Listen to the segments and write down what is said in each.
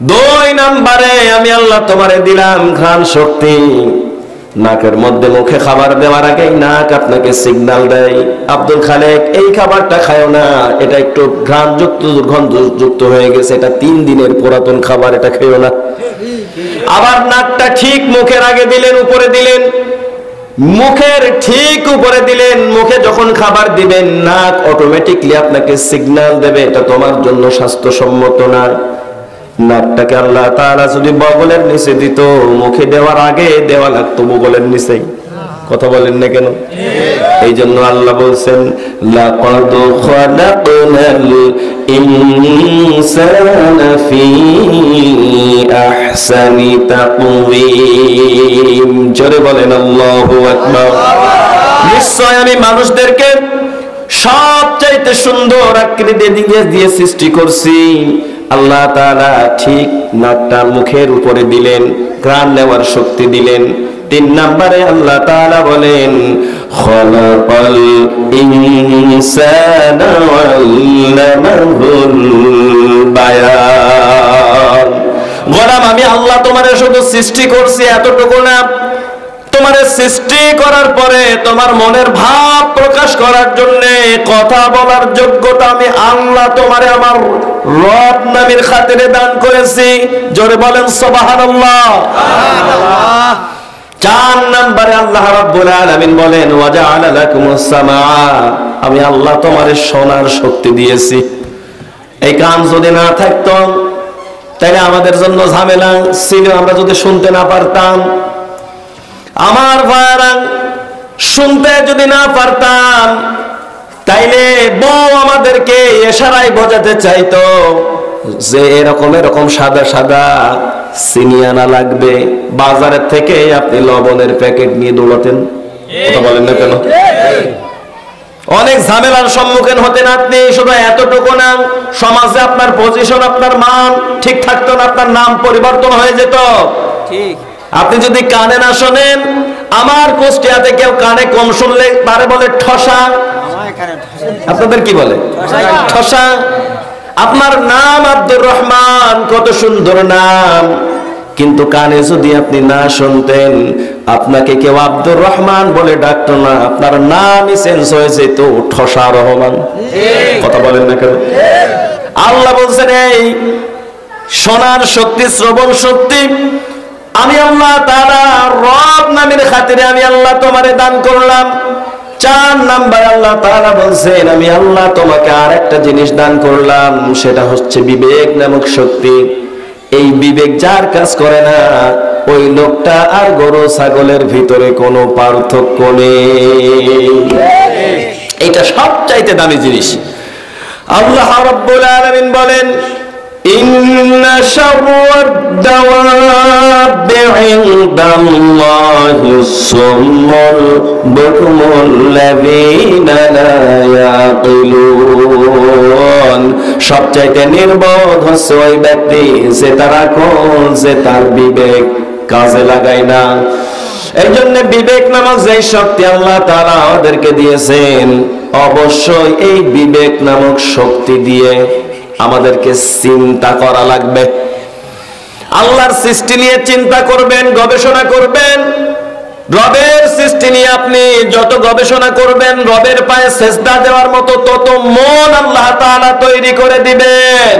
দুই নম্বরে আমি আল্লাহ তোমারে দিলাম ঘ্রাণ শক্তি। নাকের মধ্যে মুখে খাবার দেওয়ার আগে নাক আপনাকে সিগন্যাল দেয়, আব্দুল খালেক এই খাবারটা খায়ও না, এটা একটু ঘ্রাণযুক্ত দুর্গন্ধযুক্ত হয়ে গেছে, এটা 3 দিনের পুরাতন খাবার, এটা খেয়ো না। আবার নাকটা ঠিক মুখের আগে দিলেন, উপরে দিলেন, মুখের ঠিক উপরে দিলেন। মুখে যখন খাবার দিবেন নাক অটোমেটিকলি আপনাকে সিগন্যাল দেবে এটা তোমার জন্য স্বাস্থ্যসম্মত না। নাকটাকে আল্লাহ তাআলা যদি বগলের নিচে দিত, মুখে দেওয়ার আগে দেওয়া লাগতো বগলের নিচেই। কথা বলেন না কেন? এই জন্য আল্লাহ বলছেন লাকাদ খালাকনাল ইনসানা ফি আহসানি তাকওয়িম। জোরে বলেন আল্লাহু আকবার। নিশ্চয় আমি মানুষদেরকে সবচাইতে সুন্দর আকৃতি দিয়ে সৃষ্টি করছি। আল্লাহ তাআলা ঠিক নাকটা মুখের উপরে দিলেন, ঘ্রাণ নেওয়ার শক্তি দিলেন। 3 নম্বরে আল্লাহ তাআলা বলেন খালাকাল ইনসানা ওয়াল্লামাহুল বায়ান। গোলাম আমি আল্লাহ তোমারে শুধু সৃষ্টি করছি এতটুকু না, তোমারে সৃষ্টি করার পরে তোমার মনের ভাব প্রকাশ করার জন্য কথা বলার যোগ্যতা আমি আল্লাহ তোমারে আমার রব নামের খাতিরে দান করেছি। জোরে বলেন সুবহানাল্লাহ। 4 নম্বরে আল্লাহ রাব্বুল আলামিন বলেন ওয়াজআলা লাকুমুস সামাআ, আমি আল্লাহ তোমারে শোনার শক্তি দিয়েছি। এই কান যদি না থাকতো তাহলে আমাদের জন্য ঝামেলা ছিল, আমরা যদি শুনতে না পারতাম। আমার ভাইরা শুনতে যদি না পারতাম তাইলে বউ আমাদেরকে ইশারায় বোঝাতে চাইতো যে এরকম এরকম সাদা সাদা চিনি আনা লাগবে, বাজারের থেকে আপনি লবণের প্যাকেট নিয়ে দৌড়াতেন। কথা বলেন না কেন? অনেক ঝামেলার সম্মুখীন হতেন আপনি। শুধু এতটুকু না, সমাজে আপনার পজিশন, আপনার মান ঠিক থাকতো না, আপনার নাম পরিবর্তন হয়ে যেত। ঠিক। আপনি যদি কানে না শোনেন, আমার কুষ্টিয়াতে কেউ কানে কম শুনলে তারে বলে ঠসা। আপনাদের কি বলে? ঠসা। আপনার নাম আব্দুর রহমান, কত সুন্দর নাম, কিন্তু কানে যদি আপনি না শুনতেন আপনাকে কেউ আব্দুর রহমান বলে ডাকতো না, আপনার নামই চেঞ্জ হয়ে যেত ঠসা রহমান। কথা বলেন না কেন? আল্লাহ বলছেন এই শোনার শক্তি, শ্রবণ শক্তি আমি আল্লাহ তাআলা রব নামের খাতিরে আমি আল্লাহ তোমারে দান করলাম। 4 নাম্বার আল্লাহ তাআলা বলছেন আমি আল্লাহ তোমাকে আরেকটা জিনিস দান করলাম, সেটা হচ্ছে বিবেক নামক শক্তি। এই বিবেক যার কাজ করে না ওই লোকটা আর গরু ছাগলের ভিতরে কোনো পার্থক্য নেই। এটা সবচাইতে দামি জিনিস। আল্লাহ রাব্বুল আলামিন বলেন ইন্না শাররাদ দাওয়াবি ইনদাল্লাহিস সুম্মুল বুকমুল লাযীনা লা ইয়াকিলুন। সবচাইতে নির্বোধ হচ্ছে ওই ব্যক্তি যে তার বিবেক কাজে লাগায় না। এই জন্য বিবেক নামক যে শক্তি আল্লাহ তাআলা আমাদেরকে দিয়েছেন, অবশ্যই এই বিবেক নামক শক্তি দিয়ে আমাদেরকে চিন্তা করা লাগবে। আল্লাহর সৃষ্টি নিয়ে চিন্তা করবেন, গবেষণা করবেন। রবের সৃষ্টি নিয়ে আপনি যত গবেষণা করবেন, রবের পায়ে সেজদা দেওয়ার মতো তত মন আল্লাহ তাআলা তৈরি করে দিবেন।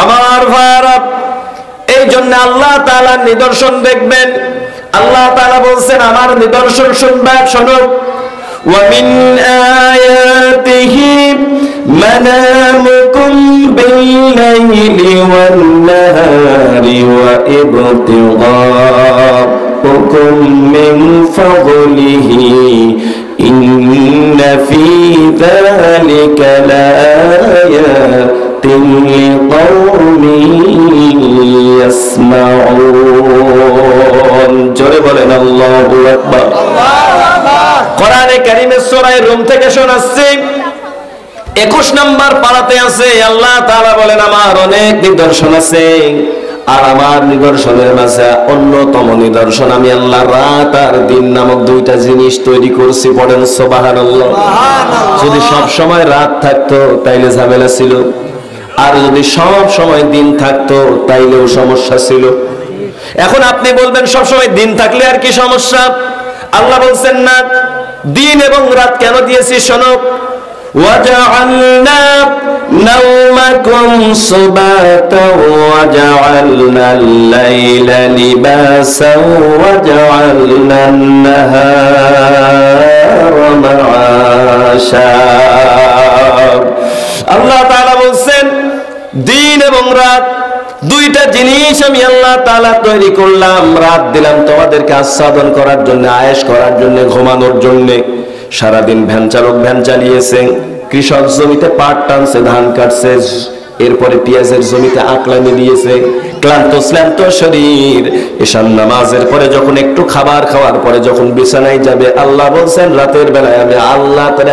আমার ভাইরা, এই জন্য আল্লাহ তাআলার নিদর্শন দেখবেন। আল্লাহ তাআলা বলছেন আমার নিদর্শন শুনবা, শোনো। ومن آياته منامكم بالليل والنهار وابتغاؤكم من فضله إن في ذلك لآيات لقوم يسمعون। জোরে বলেন আল্লাহু আকবার। কোরআনে কারীমের সূরা রুম থেকে শোনাচ্ছি 21 নম্বর পারাতে আছে আল্লাহ তাআলা বলেন আমার অনেক নিদর্শন আছে, আর আমার নিদর্শনের মাঝে অন্যতম নিদর্শন আমি আল্লাহ রাত আর দিন নামক 2টা জিনিস তৈরি করছি। পড়েন সুবহানাল্লাহ। যদি সব সময় রাত থাকতো তাইলে ঝামেলা ছিল। আর যদি সব সময় দিন থাকতো তাইলেও সমস্যা ছিল। এখন আপনি বলবেন সব সময় দিন থাকলে আর কি সমস্যা? আল্লাহ বলছেন না, দিন এবং রাত কেন দিয়েছি শোনো। وَجَعَلْنَا نَوْمَكُمْ سُبَاتًا وَجَعَلْنَا اللَّيْلَ لِبَاسًا وَجَعَلْنَا النَّهَارَ مَعَاشًا। আল্লাহ তাআলা বলছেন দিন এবং রাত দুইটা জিনিস আমি আল্লাহ তাআলা তৈরি করলাম। রাত দিলাম তোমাদেরকে আস্বাদন করার জন্য, আয়েশ করার জন্য, ঘুমানোর জন্য। সারাদিন ভ্যান চালক ভ্যান চালিয়েছে, কৃষক জমিতে পাট টানছে, ধান কাটছে, এরপরে পেঁয়াজের জমিতে আকলামি দিয়েছে, ক্লান্ত শ্লান্ত শরীর। এশার নামাজের পরে যখন একটু খাবার খাওয়ার পরে যখন বিছানায় যাবে, আল্লাহ বলছেন রাতের বেলায় আমি আল্লাহ করে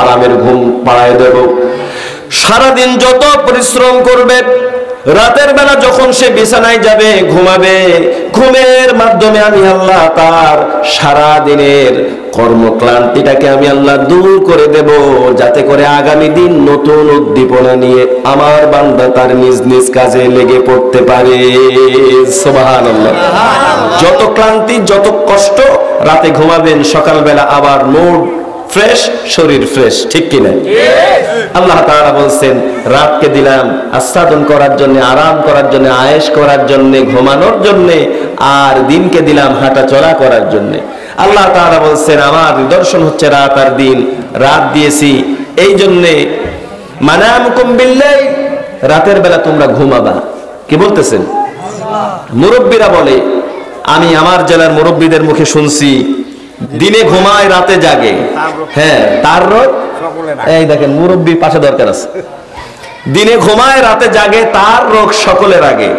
আরামের ঘুম পাড়ায় দেব। সারাদিন যত পরিশ্রম করবে, রাতের বেলা যখন সে বিছানায় যাবে, ঘুমাবে, ঘুমের মাধ্যমে আমি আল্লাহ তার সারা দিনের কর্মক্লান্তিটাকে আমি আল্লাহ দূর করে দেব, যাতে করে আগামী দিন নতুন উদ্দীপনা নিয়ে আমার বান্দা তার নিজ নিজ কাজে লেগে পড়তে পারে। সুবহানাল্লাহ। যত ক্লান্তি, যত কষ্ট, রাতে ঘুমাবেন, সকালবেলা আবার মুড ফ্রেশ, শরীর ফ্রেশ, ঠিক কিনা? আল্লাহ তাআলা বলছেন রাতকে দিলাম আস্বাদন করার জন্য, আরাম করার জন্য, আয়েশ করার জন্য, ঘুমানোর জন্য, আর দিনকে দিলাম হাঁটা চলা করার জন্য। আল্লাহ তাআলা বলছেন আমার নিদর্শন হচ্ছে রাত আর দিন। রাত দিয়েছি এই জন্যে মানামুকুম বিল্লাইল, রাতের বেলা তোমরা ঘুমাবা। কি বলতেছেন? মুরব্বীরা বলে, আমি আমার জেলার মুরব্বীদের মুখে শুনছি দিনে ঘুমায় রাতে জাগে। হ্যাঁ, তার রোগ এই দেখেন, মুরব্বী পাশে দরকার আছে। দিনে ঘুমায় রাতে জাগে, তার রোগ সকলের আগে।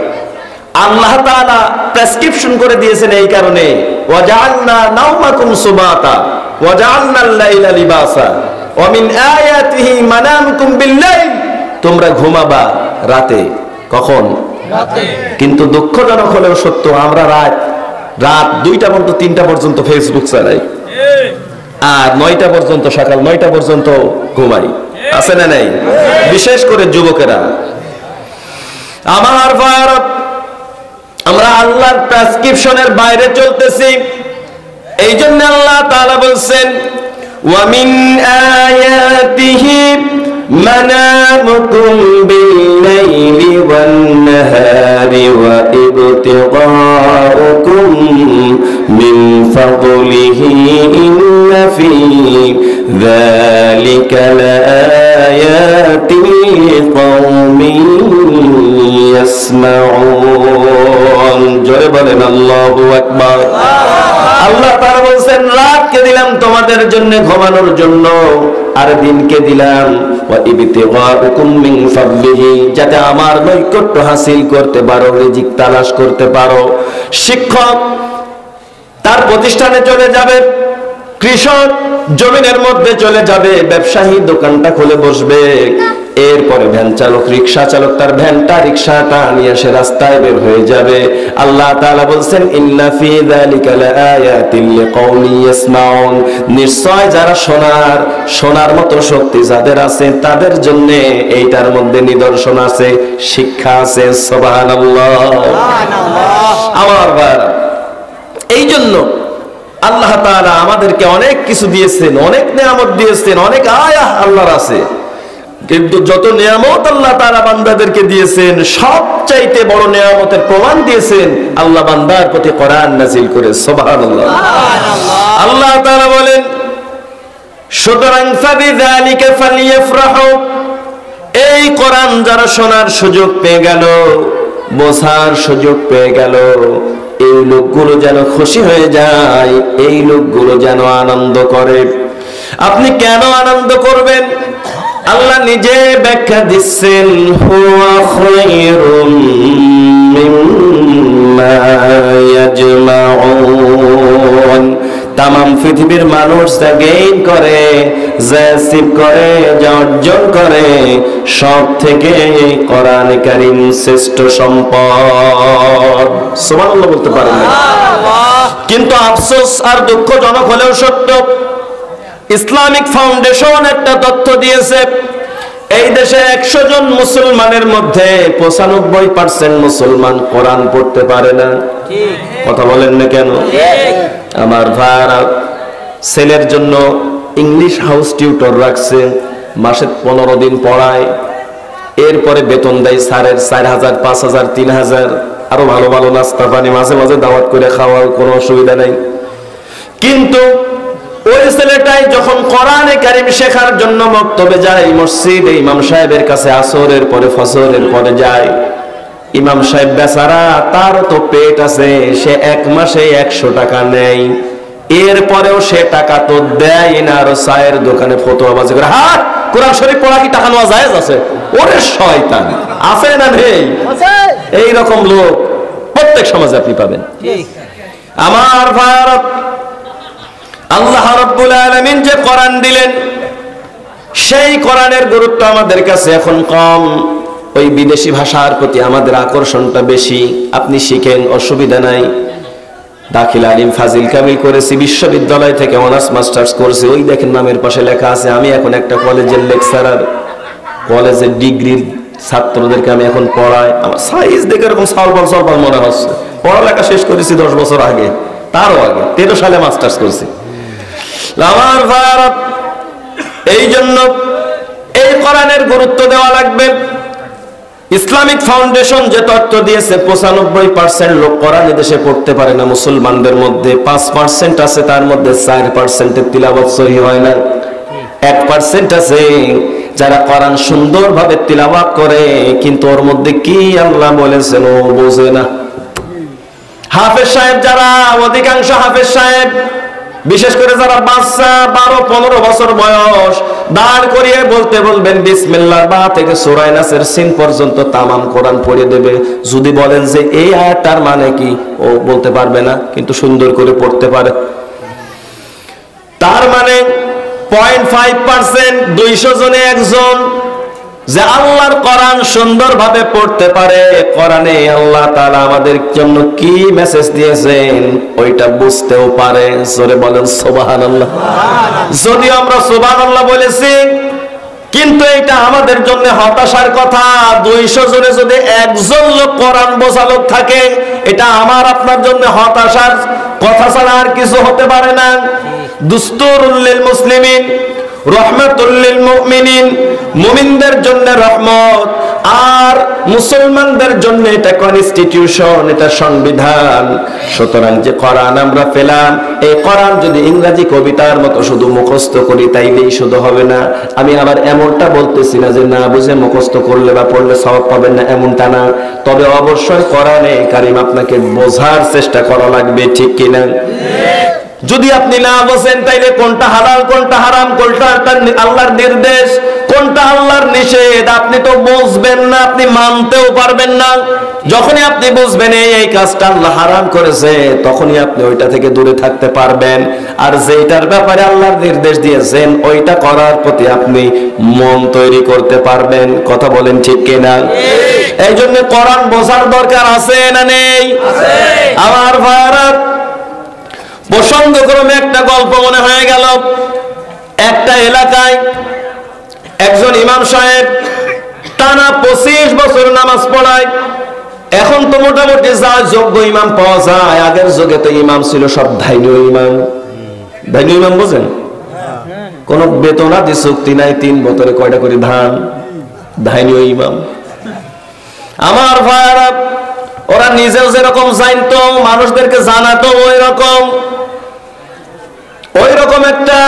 আল্লাহ তাআলা প্রেসক্রিপশন করে দিয়েছেন এই কারণে, ওয়াজআলনা নাওমাকুম সুবাতা ওয়াজআলনাল লাইলা লিবাসা ওয়া মিন আয়াতিহি মানামুকুম বিল্লাইল, তোমরা ঘুমাবা রাতে। কখন? রাতে। কিন্তু দুঃখজনক হলেও সত্য, আমরা রাত 2টা পর্যন্ত 3টা পর্যন্ত ফেসবুক চালাই, আর 9টা পর্যন্ত, সকাল 9টা পর্যন্ত ঘুমাই। আছে না নাই? বিশেষ করে যুবকেরা। আমার ভারত, আমরা আল্লাহর প্রেসক্রিপশনের বাইরে চলতেছি। এই জন্য আল্লাহ তাআলা বলছেন ওয়া মিন আয়াতিহি মানামুকুম বিল-লাইলি ওয়ান-নাহারি ওয়া ইবতিগাউকুম মিন ফাদলিহি ইন্না ফি যালিকা লাআয়াতিন লিকাওমিন ইয়াসমাউন। জোরে বলেন আল্লাহু আকবার। আল্লাহ তাআলা বলেন রাতকে দিলাম তোমাদের জন্য ঘুমানোর জন্য, আর দিনকে দিলাম ওয়া ইবতিগাউকুম মিন ফাদলিহি, যাতে আমার নৈকট্য হাসিল করতে পারো, রিজিক তালাশ করতে পারো। শিক্ষক তার প্রতিষ্ঠানে চলে যাবে, কৃষক জমিনের মধ্যে চলে যাবে, ব্যবসায়ী দোকানটা খুলে বসবে, এরপরে ভ্যান চালক, রিকশা চালক তার ভ্যানটা, রিকশাটা নিয়ে সে রাস্তায় বের হয়ে যাবে। আল্লাহ তাআলা বলছেন ইন্না ফি যালিকা লাআয়াতিন লিকাওমিন ইয়াসমাউন, নিশ্চয় যারা শোনার মতো শক্তি যাদের আছে তাদের জন্য এইটার মধ্যে নিদর্শন আছে, শিক্ষা আছে। সুবহানাল্লাহ, সুবহানাল্লাহ। আমার ভাইরা, এই জন্য আল্লাহ তাআলা আমাদেরকে অনেক কিছু দিয়েছেন, অনেক নিয়ামত দিয়েছেন, অনেক আয়াত আল্লাহর আছে। কিন্তু যত নিয়ামত আল্লাহ তাআলা বান্দাদেরকে দিয়েছেন, সবচাইতে বড় নিয়ামতের প্রমাণ দিয়েছেন আল্লাহ বান্দার প্রতি কোরআন নাযিল করে। সুবহানাল্লাহ, সুবহানাল্লাহ। আল্লাহ তাআলা বলেন সুতরাং ফাবিযালিকা ফালিয়াফরাহু, এই কোরআন যারা শোনার সুযোগ পেয়ে গেল, বোঝার সুযোগ পেয়ে গেল, এই লোকগুলো যেন খুশি হয়ে যায়, এই লোকগুলো যেন আনন্দ করে। আপনি কেন আনন্দ করবেন? আল্লাহ নিজে ব্যাখ্যা দিচ্ছেন হুয়া খায়রুম মিম্মা ইয়াজমাউন, তামাম পৃথিবীর মানুষ যা গেইন করে, যা অ্যাচিভ করে, যা অর্জন করে, সব থেকে কোরআন কারীম শ্রেষ্ঠ সম্পদ। সুবহানাল্লাহ বলতে পারেন না? কিন্তু আফসোস আর দুঃখজনক হলেও সত্য, ইসলামিক ফাউন্ডেশন একটা তথ্য দিয়েছে, এই দেশে 100 জন মুসলমানের মধ্যে 95% মুসলমান কোরআন পড়তে পারে না। কথা বলেন না কেন? আমার ভাইরা, ছেলের জন্য ইংলিশ হাউস টিউটর রাখছে, মাসে 15 দিন পড়ায়, এরপরে বেতন দেয় স্যারের 4000, 5000, 3000, আরো ভালো ভালো নাস্তা পানি মাঝে মাঝে দাওয়াত করে খাওয়ার কোনো অসুবিধা নেই। কিন্তু ওই ছেলেটাই যখন কোরআনে কারীম শেখার জন্য মক্তবে যায়, মসজিদে ইমাম সাহেবের কাছে আসরের পরে ফজরের পরে যায়, ইমাম সাহেব বেচারা, তার তো পেট আছে, সে 1 মাসে 100 টাকা নেয়, এরপরেও সে টাকা তো দেয় না, আর চায়ের দোকানে ফতোয়াবাজি করে। হ্যাঁ, কোরআন শরীফ পড়া কি টাকা নেওয়া জায়েজ আছে? ওরে শয়তান, আছে না নেই? এইরকম লোক প্রত্যেক সমাজে আপনি পাবেন। আমার ভারত, আল্লাহ রাব্বুল আলামিন যে কোরআন দিলেন, সেই কোরআনের গুরুত্ব আমাদের কাছে এখন কম। ওই বিদেশি ভাষার প্রতি আমাদের আকর্ষণটা বেশি। আপনি শিখেন, অসুবিধা নাই। দাখিল আলিম ফাজিল কামিল করেছি, বিশ্ববিদ্যালয় থেকে অনার্স মাস্টার্স করছি, ওই দেখেন নামের পাশে লেখা আছে আমি এখন একটা কলেজের লেকচারার, কলেজের ডিগ্রির ছাত্রদেরকে আমি এখন পড়াই। আমার সাইজ দেখে এরকম সলবল মনে হচ্ছে। পড়ালেখা শেষ করেছি 10 বছর আগে, তারও আগে 13 সালে মাস্টার্স করছি। আমার ভারত, এই জন্য এই কোরআনের গুরুত্ব দেওয়া লাগবে। ইসলামিক ফাউন্ডেশন যে তথ্য দিয়েছে, 95% লোক কোরআন দেশে পড়তে পারে না। মুসলমানদের মধ্যে 5% আছে, তার মধ্যে 4% তিলাওয়াত সহিহ হয় না। 1% আছে যারা কোরআন সুন্দরভাবে তিলাওয়াত করে, কিন্তু ওর মধ্যে কি আল্লাহ বলেছেন ও বোঝে না। হাফেজ সাহেব যারা, অধিকাংশ হাফেজ সাহেব, বিশেষ করে যারা বাচ্চা 12-15 বছর বয়স, দাঁড় করিয়ে বলতে বলবেন বিসমিল্লাহ বা থেকে সূরা নাসের সিন পর্যন্ত তামাম কোরআন পড়ে দেবে। যদি বলেন যে এই আয়াতটার মানে কি, ও বলতে পারবে না, কিন্তু সুন্দর করে পড়তে পারে। তার মানে 0.5%, 200 জনে একজন যে আল্লাহর কোরআন সুন্দরভাবে পড়তে পারে। কোরআনে আল্লাহ তাআলা আমাদের জন্য কি মেসেজ দিয়েছেন ওইটা বুঝতেও পারে। জোরে বলেন সুবহানাল্লাহ। যদি আমরা সুবহানাল্লাহ বলেছি, কিন্তু এটা আমাদের জন্য হতাশার কথা। 200 জনে যদি একজন লোক কোরআন বোঝা লোক থাকে, এটা আমার আপনার জন্য হতাশার কথা ছাড়া আর কিছু হতে পারে না। দুস্তুরুল লিল মুসলিমিন, রহমাতুল লিল মুমিনিন, মুমিনদের জন্য রহমত, আর মুসলমানদের জন্য এটা কনস্টিটিউশন, এটা সংবিধান। সুতরাং যে কোরআন আমরা পেলাম, এই কোরআন যদি ইংরেজি কবিতার মতো শুধু মুখস্থ করি তাইলেই শুধু হবে না। আমি আবার এমনটা বলতেছি না যে না বুঝে মুখস্থ করলে বা পড়লে সওয়াব পাবেন না, এমনটা না। তবে অবশ্যই কোরআনে কারীম আপনাকে বোঝার চেষ্টা করা লাগবে, ঠিক কিনা? যদি আপনি না বোঝেন তাইলে কোনটা হালাল কোনটা হারাম, কোনটা আল্লাহর নির্দেশ কোনটা আল্লাহর নিষেধ, আপনি তো বুঝবেন না, আপনি মানতেও পারবেন না। যখনই আপনি বুঝবেন এই কাজটা আল্লাহ হারাম করেছে, তখনই আপনি ওইটা থেকে দূরে থাকতে পারবেন। আর যেটার ব্যাপারে আল্লাহর নির্দেশ দিয়েছেন ওইটা করার প্রতি আপনি মন তৈরি করতে পারবেন। কথা বলেন ঠিক কিনা? এই জন্য কোরআন বোঝার দরকার আছে না নেই? আমার ভাইরা, প্রসঙ্গক্রমে একটা গল্প মনে হয়ে গেল। একটা এলাকায় একজন ইমাম সাহেব টানা 25 বছর নামাজ পড়ায়। এখন তো মোটামুটি যা যোগ্য ইমাম পাওয়া যায়, আগের যুগে তো ইমাম ছিল সব ধাইনীয় ইমাম। ধাইনীয় ইমাম বোঝেন? কোন বেতনাদি চুক্তি নাই, 3 বছরে কয়টা করে ধান। ধাইনীয় ইমাম। আমার ভাইরা, ওরা নিজেও যেরকম জানতো, মানুষদেরকে জানাতো ওই রকম একটা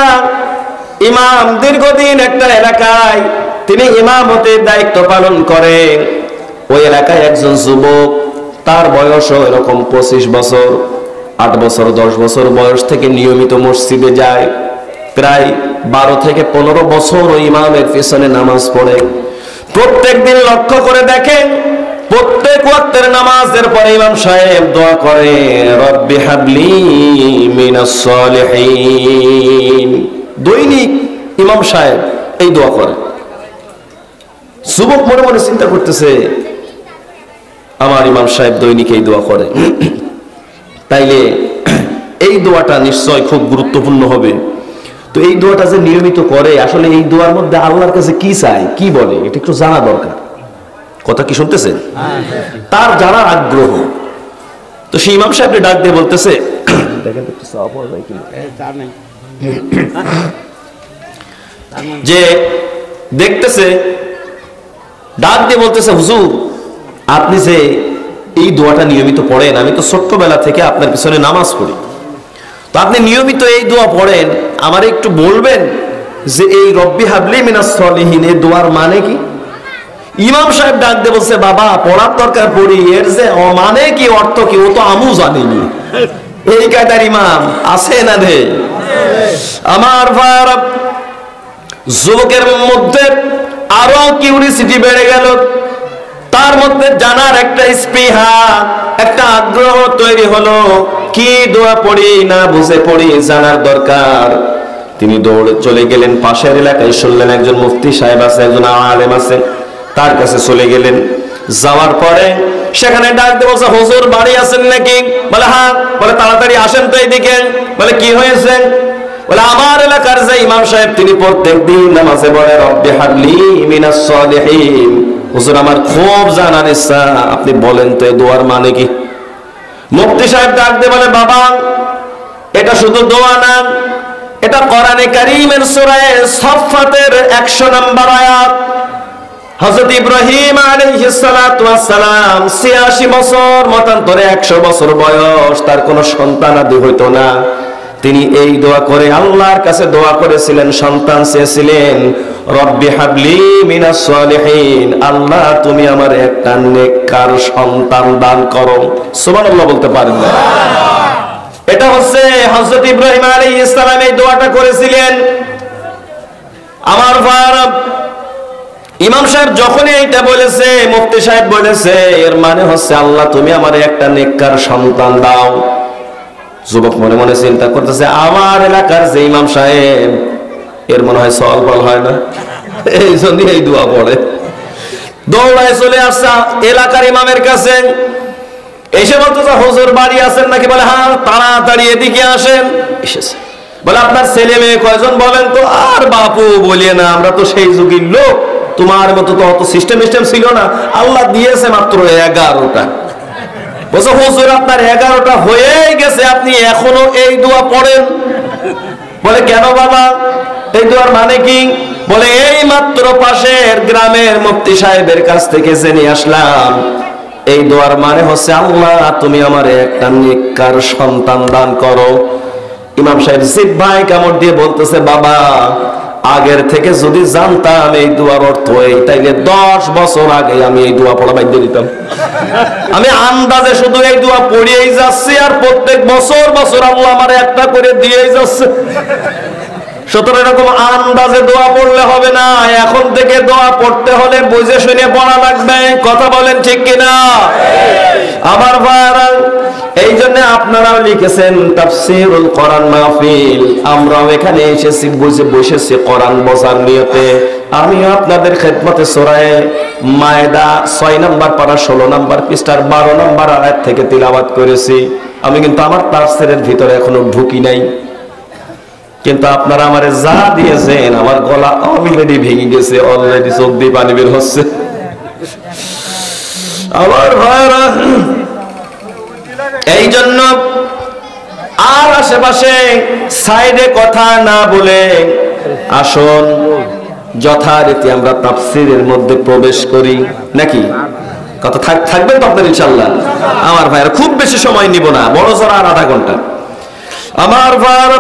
ইমাম। দীর্ঘদিন একটা এলাকায় তিনি ইমামতের দায়িত্ব পালন করেন। ওই এলাকায় একজন যুবক, তার বয়সও এরকম 25 বছর, 8 বছর 10 বছর বয়স থেকে নিয়মিত মসজিদে যায়। প্রায় 12 থেকে 15 বছর ওই ইমামের পিছনে নামাজ পড়ে। প্রত্যেক দিন লক্ষ্য করে দেখেন, প্রত্যেক ওয়াক্তের নামাজের পরে ইমাম সাহেব দোয়া করে, রব্বি হাবলি মিনাস সালিহিন। দৈনিক ইমাম সাহেব এই দোয়া করে। যুবক মনে মনে চিন্তা করতেছে, আমার ইমাম সাহেব দৈনিক এই দোয়া করে, তাইলে এই দোয়াটা নিশ্চয় খুব গুরুত্বপূর্ণ হবে। তো এই দোয়াটা যে নিয়মিত করে, আসলে এই দোয়ার মধ্যে আল্লাহর কাছে কি চায়, কি বলে, এটা একটু জানা দরকার। কথা কি শুনতেছেন? তার জানার আগ্রহ। তো সেই ইমাম সাহেবকে ডাক দিয়ে বলতেছে, দেখেন তো যে দেখতেছে, ডাক দিয়ে বলতেছে, হুজুর আপনি যে এই দোয়াটা নিয়মিত পড়েন, আমি তো ছোট্টবেলা থেকে আপনার পিছনে নামাজ পড়ি, তো আপনি নিয়মিত এই দোয়া পড়েন, আমার একটু বলবেন যে এই রব্বি হাবলি মিনাস সলিহিন এই দোয়ার মানে কি? ইমাম সাহেব ডাক দিয়ে বলছে, বাবা পড়ার দরকার পড়ি, এর যে মানে কি, অর্থ কি, ও তো আমু জানিনি। এই কায়দার ইমাম আছে না নেই? আমার ভাইরা, যুবকের মধ্যে আরো কিউরিসিটি বেড়ে গেল, তার মধ্যে জানার একটা স্পৃহা, একটা আগ্রহ তৈরি হলো। কি দোয়া পড়ি না বুঝে পড়ি, জানার দরকার। তিনি দৌড়ে চলে গেলেন পাশের এলাকায়, শুনলেন একজন মুফতি সাহেব আছে, একজন আলেম আছে, তার কাছে চলে গেলেন। যাওয়ার পরে সেখানে ডাক দিয়ে বলছে, হুজুর বাড়ি আছেন নাকি? বলে হ্যাঁ। বলে তাড়াতাড়ি আসেন তো এইদিকে। বলে কি হয়েছে? বলে আমার এলাকার যে ইমাম সাহেব, তিনি প্রত্যেকদিন নামাজে পড়ে রব্বি হাবলি মিনাস সলিহিন। হুজুর আমার খুব জানার ইচ্ছা, আপনি বলেন তো এই দোয়ার মানে কি? মুফতি সাহেব ডাক দিয়ে বলে, বাবা এটা শুধু দোয়া না, এটা কোরআনে কারীমের সূরা সাফফাতের 100 নম্বর আয়াত। হযরত ইব্রাহিম আলাইহিস সালাতু ওয়াস সালাম 86 বছর, মতান্তরে 100 বছর বয়স, তার কোনো সন্তান আদি হইতো না। তিনি এই দোয়া করে আল্লাহর কাছে দোয়া করেছিলেন, সন্তান চেয়েছিলেন, রব্বি হাবলি মিনাস সলিহিন, আল্লাহ তুমি আমার একটা নেককার সন্তান দান করো। সুবহানাল্লাহ বলতে পারেন না? এটা হচ্ছে হযরত ইব্রাহিম আলাইহিস সালাম এই দোয়াটা করেছিলেন। আমার ভাইরা, ইমাম সাহেব যখনই এইটা বলেছে, মুফতি সাহেব বলেছে, এর মানে হচ্ছে আল্লাহ তুমি আমার একটা নেককার সন্তান দাও। যুবক মনে মনে চিন্তা করতেছে, আমার এলাকার যে ইমাম সাহেব, এর মনে হয় সওয়াল ফল হয় না, এই জন্য এই দোয়া পড়ে। দৌড়ায় চলে আসছে এলাকার ইমামের কাছে, এসে বলতেছে, হুজুর বাড়ি আছেন নাকি? বলে হ্যাঁ। তাড়াতাড়ি এদিকে আসেন। এসেছে। বলে আপনার ছেলে মেয়ে কয়জন বলেন তো? আর বাপু বলিয়ে না, আমরা তো সেই যুগের লোক, তোমার মতো তো অত সিস্টেম ছিল না, আল্লাহ দিয়েছে মাত্র 11টা। বলছে, হুজুর আপনার 11টা হয়েই গেছে, আপনি এখনো এই দোয়া পড়েন? বলে কেন বাবা, এই দোয়ার মানে কি? বলে এই মাত্র পাশের গ্রামের মুফতি সাহেবের কাছ থেকে জেনে আসলাম, এই দোয়ার মানে হচ্ছে আল্লাহ তুমি আমার একটা নেককার সন্তান দান করো। ইমাম সাহেব জিহ্বায় কামড় দিয়ে বলতেছে, বাবা আগের থেকে যদি জানতাম এই দোয়ার অর্থ এই, তাইলে 10 বছর আগে আমি এই দোয়া পড়া বাধ্য দিতাম। আমি আন্দাজে শুধু এই দোয়া পড়িয়েই যাচ্ছি, আর প্রত্যেক বছর বছর আল্লাহ আমার একটা করে দিয়েই যাচ্ছে। সুতরাং এরকম আন্দাজে দোয়া পড়লে হবে না, এখন থেকে দোয়া পড়তে হলে বুঝে শুনে পড়া লাগবে। কথা বলেন ঠিক কিনা? আমার ভাইরা, এই জন্য আপনারাও লিখেছেন তাফসীরুল কোরআন মাহফিল, আমরাও এখানে এসেছি বুঝে বসেছি কোরআন বোঝার নিয়তে। আমিও আপনাদের খেদমতে সূরা মায়েদা 6 নম্বর পারা 16 নম্বর পৃষ্ঠার 12 নম্বর আয়াত থেকে তিলাওয়াত করেছি। আমি কিন্তু আমার তাফসীরের ভিতরে এখনো ঢুকি নাই, কিন্তু আপনারা আমারে যা দিয়েছেন, আমার গলা অলরেডি ভেঙে গেছে, অলরেডি চোখ দিয়ে পানি বের হচ্ছে। আমার ভাইরা, এই জন্য আর আশেপাশে সাইডে কথা না বলে আসুন যথারীতি আমরা তাফসীরের মধ্যে প্রবেশ করি, নাকি? কথা থাকবেন তো আপনার ইনশাআল্লাহ? আমার ভাইরা, খুব বেশি সময় নিব না, বড় জোর আর আধা ঘন্টা। আমার ভাইরা,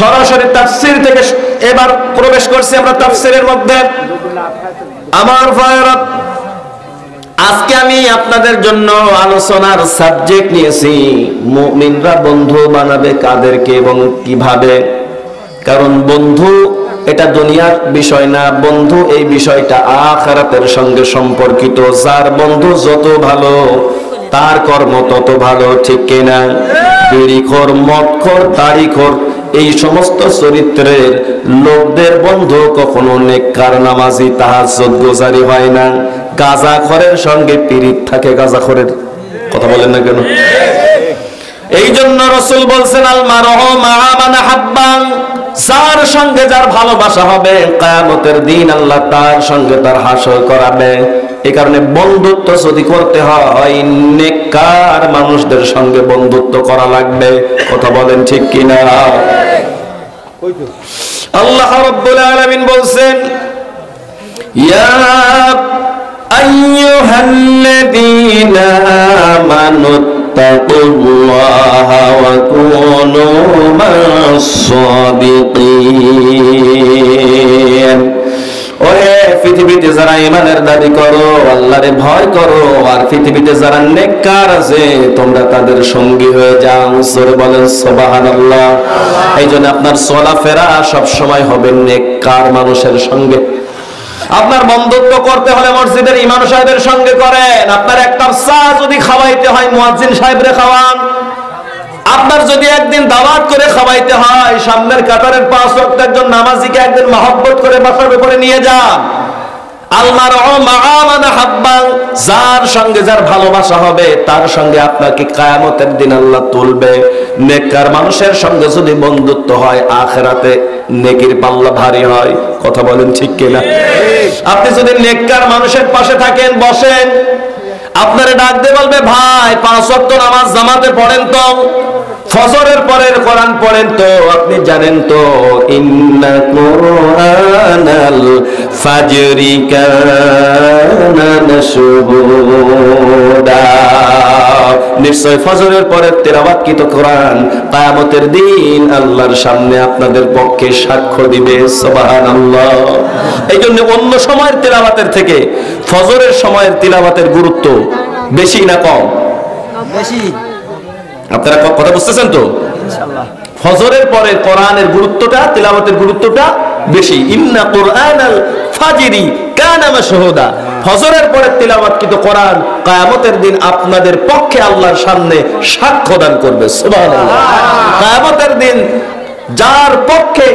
সরাসরি তাফসীর থেকে এবার প্রবেশ করছি আমরা তাফসীরের মধ্যে। আমার ভাইরা, আজকে আমি আপনাদের জন্য আলোচনার সাবজেক্ট নিয়েছি, মুমিনরা বন্ধু বানাবে কাদেরকে এবং কিভাবে। কারণ বন্ধু এটা দুনিয়ার বিষয় না, বন্ধু এই বিষয়টা আখিরাতের সঙ্গে সম্পর্কিত। যার বন্ধু যত ভালো, তার কর্ম তত ভালো, ঠিক কিনা? বিড়িখোর, মদখোর, তাড়িখোর, এই সমস্ত চরিত্রের লোকদের বন্ধু কখনো নেককার, নামাজি, তাহাজ্জুদ গুজারি হয় না। গাঁজাখোরের সঙ্গে পীড়িত থাকে, গাঁজাখোরের। কথা বলেন না কেন? এই জন্য রাসূল বলছেন আল মারহু মা মান হাব্বান, যার সঙ্গে যার ভালোবাসা হবে কিয়ামতের দিন আল্লাহ তার সঙ্গে তার হাসর করাবে। এই কারণে বন্ধুত্ব যদি করতে হয় নেককার মানুষদের সঙ্গে বন্ধুত্ব করা লাগবে। কথা বলেন ঠিক কিনা? আল্লাহ রাব্বুল আলামিন বলছেন ইয়া আইয়ুহাল্লাযীনা আমানু তাকুল্লাহা ওয়া কুনু মাস-সাদিকিন। ওরে পৃথিবীতে যারা ঈমানের দাবি করো, আল্লাহরে ভয় করো, আর পৃথিবীতে যারা নেককার আছে তোমরা তাদের সঙ্গী হয়ে যাও। জোরে বলেন সুবহানাল্লাহ। এইজন্য আপনার চলাফেরা সব সময় হবে নেককার মানুষের সঙ্গে। আপনার বন্ধুত্ব করতে হলে মসজিদের ইমাম সাহেবের সঙ্গে করেন। আপনার এক কাপ চা যদি খাওয়াইতে হয় মুয়াজ্জিন সাহেবরে খাওয়ান। আপনার যদি একদিন দাওয়াত করে খাওয়াইতে হয় সামনের কাতারের 5 ওয়াক্ত একজন নামাজিকে একদিন মহব্বত করে বাসার উপরে নিয়ে যান। আল মারহু মা মান হাব্বান, যার সঙ্গে যার ভালোবাসা হবে তার সঙ্গে আপনাকে কিয়ামতের দিন আল্লাহ তুলবে। নেককার মানুষের সঙ্গে যদি বন্ধুত্ব হয় আখিরাতে নেকির পাল্লা ভারী হয়। কথা বলেন ঠিক কিনা? আপনি যদি নেককার মানুষের পাশে থাকেন, বসেন, আপনারে ডাক দিয়ে বলবে ভাই 5 ওয়াক্ত নামাজ জামাতে পড়েন তো, ফজরের পরের কোরআন পড়েন তো, আপনি জানেন তো ইন্না কুরআনাল ফাজরি কানা মাশহুদা, নিশ্চয় ফজরের পরের তেলাওয়াতকৃত কোরআন কিয়ামতের দিন আল্লাহর সামনে আপনাদের পক্ষে সাক্ষ্য দিবে। সুবহানাল্লাহ। এইজন্য অন্য সময়ের তেলাওয়াতের থেকে ফজরের সময়ের তেলাওয়াতের গুরুত্ব বেশি না কম? বেশি। আপনারা কথা বুঝতেছেন তো? ইনশাআল্লাহ ফজরের পরে কোরআনের গুরুত্বটা, তেলাওয়াতের গুরুত্বটা বেশি। ইন্না কুরআনাল ফাজরি কানা মাশহুদা, ফজরের পরে তেলাওয়াতকৃত কোরআন কিয়ামতের দিন আপনাদের পক্ষে আল্লাহর সামনে সাক্ষ্য দান করবে। সুবহানাল্লাহ। কিয়ামতের দিন যার পক্ষে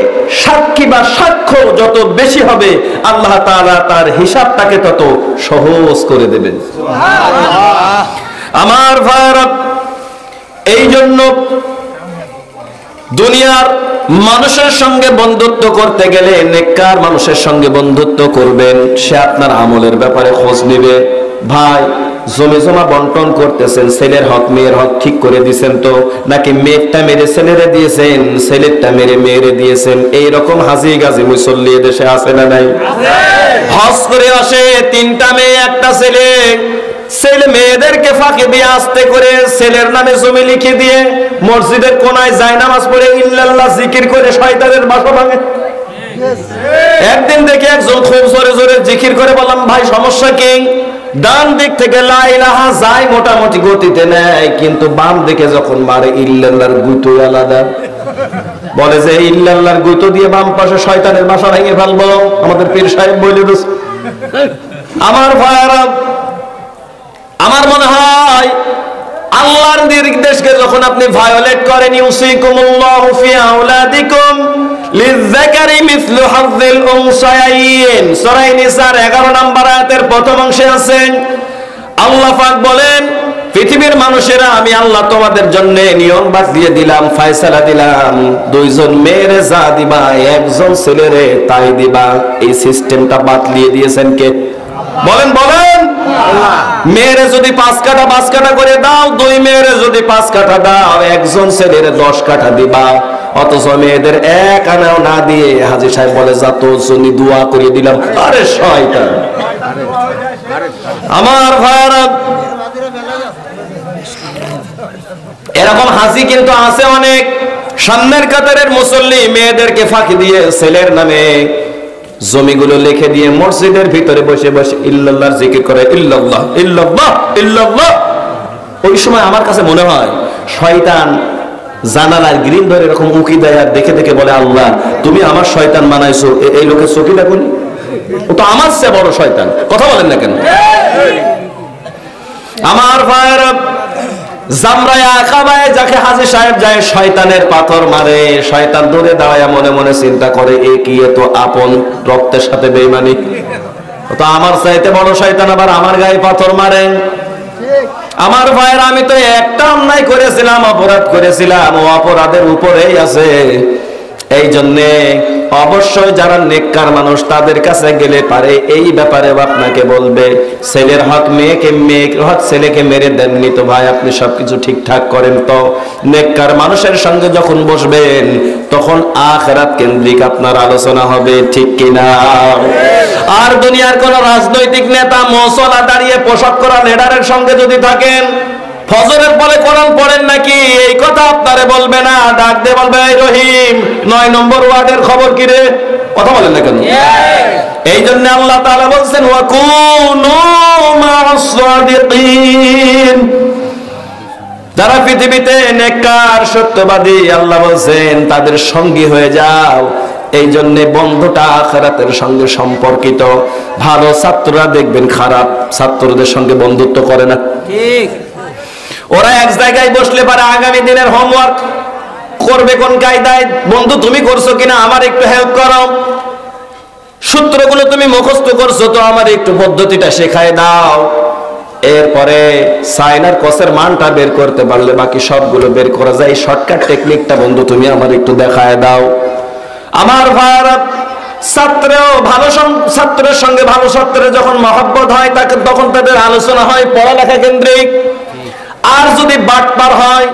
সাক্ষী বা সাক্ষ্য যত বেশি হবে আল্লাহ তাআলা তার হিসাবটাকে তত সহজ করে দেবেন। সুবহানাল্লাহ। আমার ভাইরা, এই জন্য দুনিয়ার মানুষের সঙ্গে বন্ধুত্ব করতে গেলে নেককার মানুষের সঙ্গে বন্ধুত্ব করবেন। সে আপনার আমলের ব্যাপারে খোঁজ নেবে। ভাই জমি জমা বন্টন করতেছেন, ছেলের হক মেয়ের হক ঠিক করে দিয়েছেন তো, নাকি মেয়েরটা মেরে ছেলেরে দিয়েছেন, ছেলেরটা মেরে মেয়েরে দিয়েছেন? এইরকম হাজি গাজি মুসল্লি দেশে আছে না নাই? হজ করে আসে 3টা মেয়ে 1টা ছেলে, ছেলে মেয়েদেরকে ফাঁকি দিয়ে আস্তে করে ছেলের নামে জমি লিখে দিয়ে মসজিদের কোনায় যায় নামাজ পড়ে ইল্লাল্লাহ জিকির করে শয়তানের বাসা ভাঙে। একদিন দেখে একজন খুব জোরে জোরে জিকির করে, বললাম ভাই সমস্যা কি? ডান দিক থেকে লা ইলাহা যায় মোটামুটি গতিতে নেয়, কিন্তু বাম দিকে যখন মারে ইল্লাল্লাহর গুতো আলাদা। বলে যে ইল্লাল্লাহর গুতো দিয়ে বাম পাশে শয়তানের বাসা ভেঙে ফেলবো। আমাদের পীর সাহেব বলে দিস। আমার ভাইরা, আমার মনে হয় আল্লাহর নির্দেশকে যখন আপনি ভায়োলেট করেন, ইউসিকুমুল্লাহু ফি আওলাদিকুম লিযযাকারি মিসলু হাযযিল উনসায়াইন, সূরা নিসার 11 নম্বর আয়াতের প্রথম অংশে আছেন আল্লাহ পাক বলেন, পৃথিবীর মানুষেরা আমি আল্লাহ তোমাদের জন্য নিয়ম বাতলিয়ে দিলাম, ফয়সালা দিলাম, 2 জন মেয়েরে যা দিবা 1 জন ছেলেরে তাই দিবা। এই সিস্টেমটা বাতলিয়ে দিয়েছেন কে? বলেন বলেন। মেয়েরে যদি 5 কাঠা 5 কাঠা করে দাও, 2 মেয়েরে যদি 5 কাঠা দাও, 1 জন ছেলেরে 10 কাঠা দিবা। অথচ মেয়েদের 1 আনাও না দিয়ে হাজী সাহেব বলে যা তোর জন্য দোয়া করে দিলাম। আরে শয়তান। আমার ভাইরা, এরকম হাজি কিন্তু আছে অনেক। সামনের কাতারের মুসল্লি মেয়েদেরকে ফাঁকি দিয়ে ছেলের নামে জমিগুলো লিখে দিয়ে মসজিদের ভিতরে বসে বসে ইল্লাল্লাহর জিকির করে, ইল্লাল্লাহ ইল্লাল্লাহ ইল্লাল্লাহ। ওই সময় আমার কাছে মনে হয় শয়তান জানালার গ্রিল ধরে এরকম উকি দেয় আর দেখে দেখে বলে, আল্লাহ তুমি আমার শয়তান বানাইছো, এই লোকের চোখে দেখুন, ও তো আমার চেয়ে বড় শয়তান। কথা বলেন না কেন? আমার ভাইরা, জামরায়ে আকাবায় যাকে হাজী সাহেব যায় শয়তানের পাথর মারে, শয়তান দূরে দাঁড়ায় মনে মনে চিন্তা করে এ কি এত আপন রক্তের সাথে বেঈমানি, তো আমার চাইতে বড় শয়তান আবার আমার গায়ে পাথর মারেন। আমার ভাইয়েরা, আমি তো একটা অন্যায় করেছিলাম, অপরাধ করেছিলাম, ও অপরাধের উপরেই আছে। এই জন্যে অবশ্যই যারা নেককার মানুষ তাদের কাছে গেলে পারে এই ব্যাপারে আপনাকে বলবে, ছেলের হক মেয়েকে, মেয়ের হক ছেলেকে মেরে দেননি তো ভাই, আপনি সবকিছু ঠিকঠাক করেন তো। নেককার মানুষের সঙ্গে যখন বসবেন তখন আখিরাত কেন্দ্রিক আপনার আলোচনা হবে, ঠিক কিনা? আর দুনিয়ার কোন রাজনৈতিক নেতা মৌসলা দাঁড়িয়ে পোশাক করা লিডারের সঙ্গে যদি থাকেন, ফজরের পরে কোরআন পড়েন নাকি, এই কথা আপনারে বলবে না, ডাক দিয়ে বলবে, এই রহিম 9 নম্বর ওয়ার্ডের খবর কি রে? কথা বলেন না কেন? এই জন্য আল্লাহ তাআলা বলছেন, ওয়াকুনু মা'আস সাদিকিন। যারা পৃথিবীতে নেককার সত্যবাদী, আল্লাহ বলছেন তাদের সঙ্গী হয়ে যাও। এই জন্য বন্ধুটা আখিরাতের সঙ্গে সম্পর্কিত। ভালো ছাত্ররা দেখবেন খারাপ ছাত্রদের সঙ্গে বন্ধুত্ব করে না, ঠিক। ওরা এক জায়গায় বসলে পারে আগামী দিনের হোমওয়ার্ক করবে কোন কায়দায়, বন্ধু তুমি করছো কিনা আমার একটু হেল্প করো, সূত্রগুলো তুমি মুখস্থ করছো তো আমার একটু পদ্ধতিটা শেখায় দাও। এরপরে সাইনার কসের মানটা বের করতে পারলে বাকি সবগুলো বের করা যায়। শর্টকাট টেকনিকটা বন্ধু তুমি আমার একটু দেখায় দাও। আমার ভাইরা, ছাত্রের সঙ্গে ভালো ছাত্রের যখন মহব্বত হয় তখন তাদের আলোচনা হয় পড়ালেখা কেন্দ্রিক। আর যদি বাটপার হয়